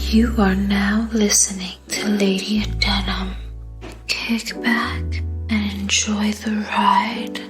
You are now listening to Lady Denim. Kick back and enjoy the ride.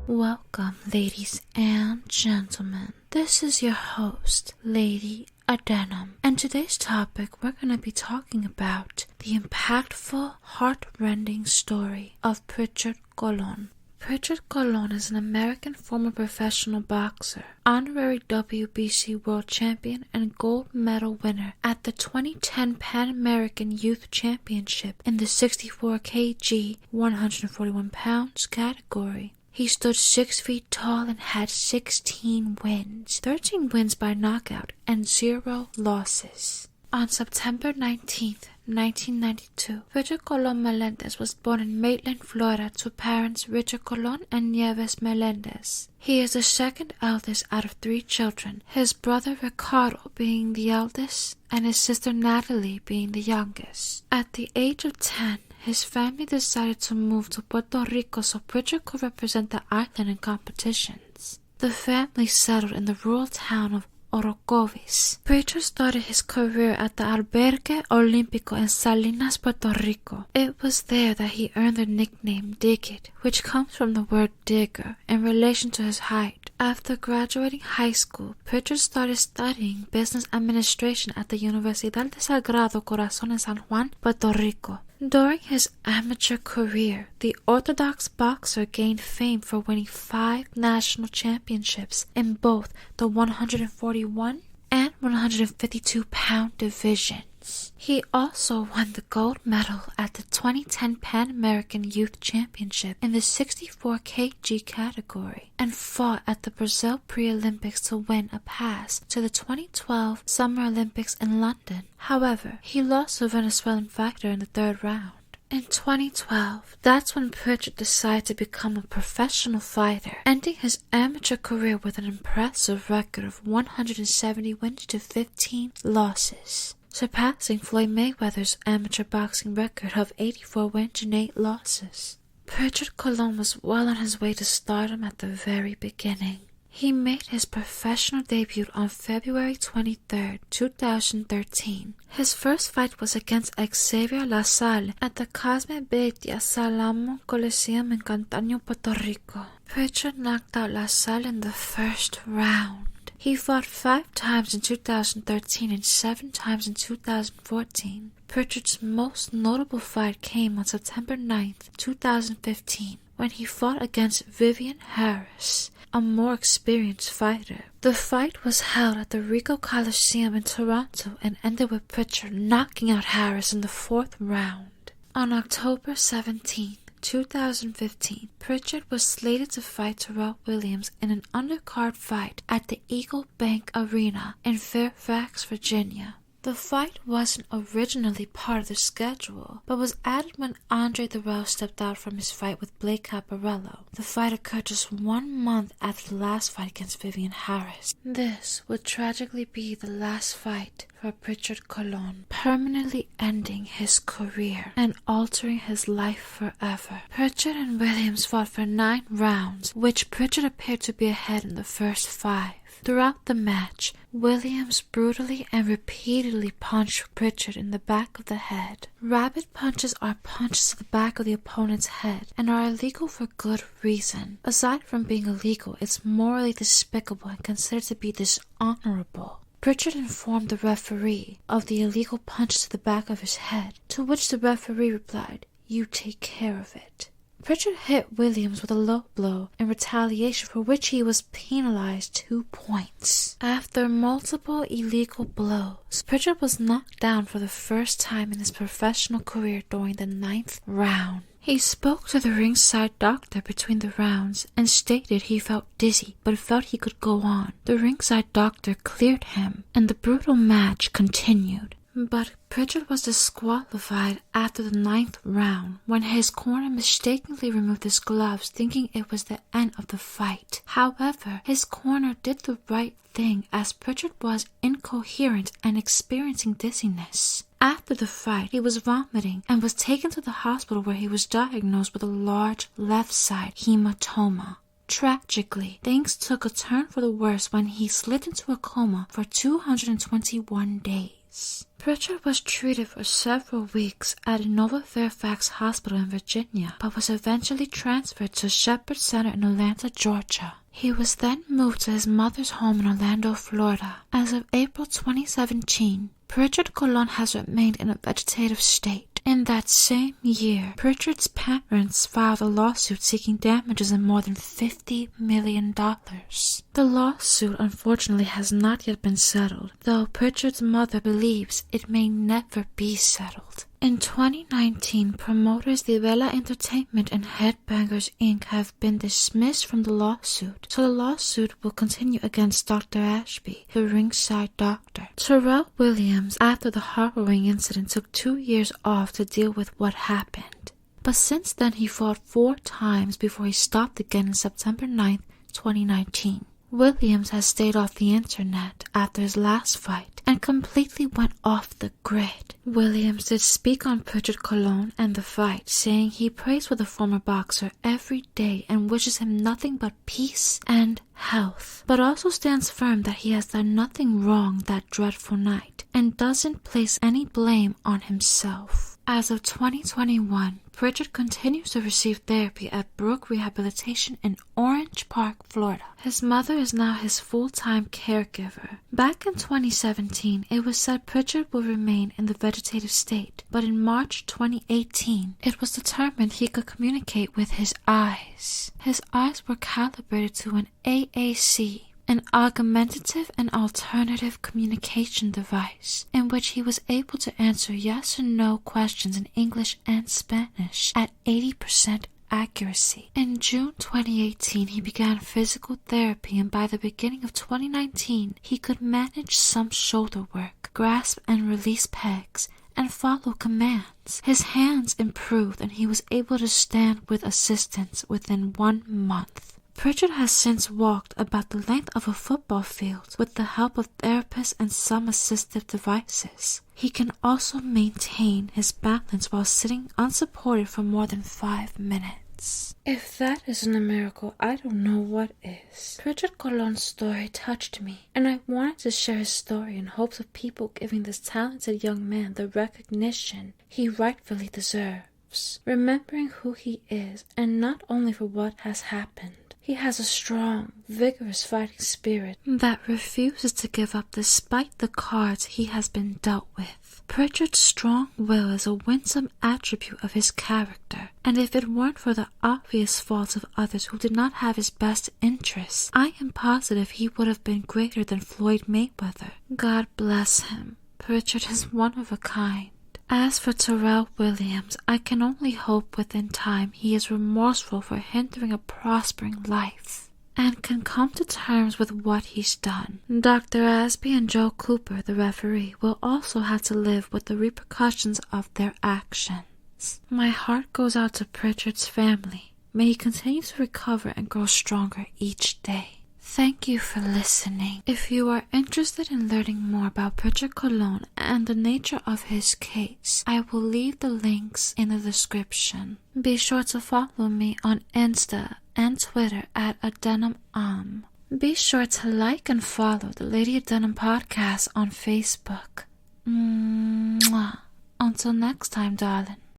Welcome, ladies and gentlemen. This is your host, Lady Adenum, and today's topic we're going to be talking about the impactful, heart-rending story of Prichard Colon. Prichard Colon is an American former professional boxer, honorary WBC world champion, and gold medal winner at the 2010 Pan American Youth Championship in the 64 kg, 141 pounds category. He stood 6 feet tall and had 16 wins, 13 wins by knockout, and 0 losses. On September 19th, 1992, Prichard Colon Melendez was born in Maitland, Florida to parents Prichard Colon and Nieves Melendez. He is the second eldest out of 3 children, his brother Ricardo being the eldest and his sister Natalie being the youngest. At the age of 10, his family decided to move to Puerto Rico so Prichard could represent the island in competitions. The family settled in the rural town of Orocovis. Prichard started his career at the Albergue Olímpico in Salinas, Puerto Rico. It was there that he earned the nickname Digit, which comes from the word digger in relation to his height. After graduating high school, Prichard started studying business administration at the Universidad de Sagrado Corazón in San Juan, Puerto Rico. During his amateur career, the orthodox boxer gained fame for winning 5 national championships in both the 141 and 152-pound divisions. He also won the gold medal at the 2010 Pan American Youth Championship in the 64 kg category and fought at the Brazil Pre-Olympics to win a pass to the 2012 Summer Olympics in London. However, he lost to a Venezuelan fighter in the 3rd round. In 2012, that's when Prichard decided to become a professional fighter, ending his amateur career with an impressive record of 170 wins to 15 losses, surpassing Floyd Mayweather's amateur boxing record of 84 wins and 8 losses. Prichard Colon was well on his way to stardom at the very beginning. He made his professional debut on February 23, 2013. His first fight was against Xavier LaSalle at the Cosme Betia Salamo Coliseum in Cataño, Puerto Rico. Prichard knocked out LaSalle in the first round. He fought 5 times in 2013 and 7 times in 2014. Prichard's most notable fight came on September 9, 2015, when he fought against Vivian Harris, a more experienced fighter. The fight was held at the Ricoh Coliseum in Toronto and ended with Prichard knocking out Harris in the 4th round. On October 17, 2015, Prichard was slated to fight Terrell Williams in an undercard fight at the Eagle Bank Arena in Fairfax, Virginia. The fight wasn't originally part of the schedule, but was added when Andre Dirrell stepped out from his fight with Blake Caparello. The fight occurred just 1 month after the last fight against Vivian Harris. This would tragically be the last fight for Prichard Colon, permanently ending his career and altering his life forever. Prichard and Williams fought for 9 rounds, which Prichard appeared to be ahead in the first 5. Throughout the match, Williams brutally and repeatedly punched Prichard in the back of the head. Rabbit punches are punches to the back of the opponent's head and are illegal for good reason. Aside from being illegal, it's morally despicable and considered to be dishonorable. Prichard informed the referee of the illegal punch to the back of his head, to which the referee replied, "You take care of it." Prichard hit Williams with a low blow in retaliation, for which he was penalized 2 points. After multiple illegal blows, Prichard was knocked down for the first time in his professional career during the 9th round. He spoke to the ringside doctor between the rounds and stated he felt dizzy but felt he could go on. The ringside doctor cleared him and the brutal match continued. But Prichard was disqualified after the 9th round when his corner mistakenly removed his gloves, thinking it was the end of the fight. However, his corner did the right thing as Prichard was incoherent and experiencing dizziness. After the fight, he was vomiting and was taken to the hospital where he was diagnosed with a large left side hematoma. Tragically, things took a turn for the worse when he slid into a coma for 221 days. Prichard was treated for several weeks at Nova Fairfax Hospital in Virginia, but was eventually transferred to Shepherd Center in Atlanta, Georgia. He was then moved to his mother's home in Orlando, Florida. As of April 2017, Prichard Colon has remained in a vegetative state. In that same year, Prichard's parents filed a lawsuit seeking damages of more than $50 million. The lawsuit unfortunately has not yet been settled, though Prichard's mother believes it may never be settled. In 2019, promoters De Vela Entertainment and Headbangers Inc. have been dismissed from the lawsuit, so the lawsuit will continue against Dr. Ashby, the ringside doctor. Terrell Williams, after the harrowing incident, took 2 years off to deal with what happened. But since then, he fought 4 times before he stopped again on September 9, 2019. Williams has stayed off the internet after his last fight and completely went off the grid. Williams did speak on Prichard Colon and the fight, saying he prays for the former boxer every day and wishes him nothing but peace and health, but also stands firm that he has done nothing wrong that dreadful night and doesn't place any blame on himself. As of 2021, Prichard continues to receive therapy at Brook Rehabilitation in Orange Park, Florida. His mother is now his full-time caregiver. Back in 2017, it was said Prichard will remain in the vegetative state, but in March 2018, it was determined he could communicate with his eyes. His eyes were calibrated to an AAC, an augmentative and alternative communication device, in which he was able to answer yes and no questions in English and Spanish at 80% accuracy. In June 2018, he began physical therapy, and by the beginning of 2019, he could manage some shoulder work, grasp and release pegs, and follow commands. His hands improved, and he was able to stand with assistance within 1 month. Prichard has since walked about the length of a football field with the help of therapists and some assistive devices. He can also maintain his balance while sitting unsupported for more than 5 minutes. If that isn't a miracle, I don't know what is. Prichard Colon's story touched me, and I wanted to share his story in hopes of people giving this talented young man the recognition he rightfully deserves, remembering who he is, and not only for what has happened. He has a strong, vigorous fighting spirit that refuses to give up despite the cards he has been dealt with. Prichard's strong will is a winsome attribute of his character, and if it weren't for the obvious faults of others who did not have his best interests, I am positive he would have been greater than Floyd Mayweather. God bless him. Prichard is one of a kind. As for Terrell Williams, I can only hope within time he is remorseful for hindering a prospering life and can come to terms with what he's done. Dr. Ashby and Joe Cooper, the referee, will also have to live with the repercussions of their actions. My heart goes out to Prichard's family. May he continue to recover and grow stronger each day. Thank you for listening. If you are interested in learning more about Prichard Colon and the nature of his case, I will leave the links in the description. Be sure to follow me on Insta and Twitter at Adenum. Be sure to like and follow the Lady Adenum podcast on Facebook. Mwah. Until next time, darling.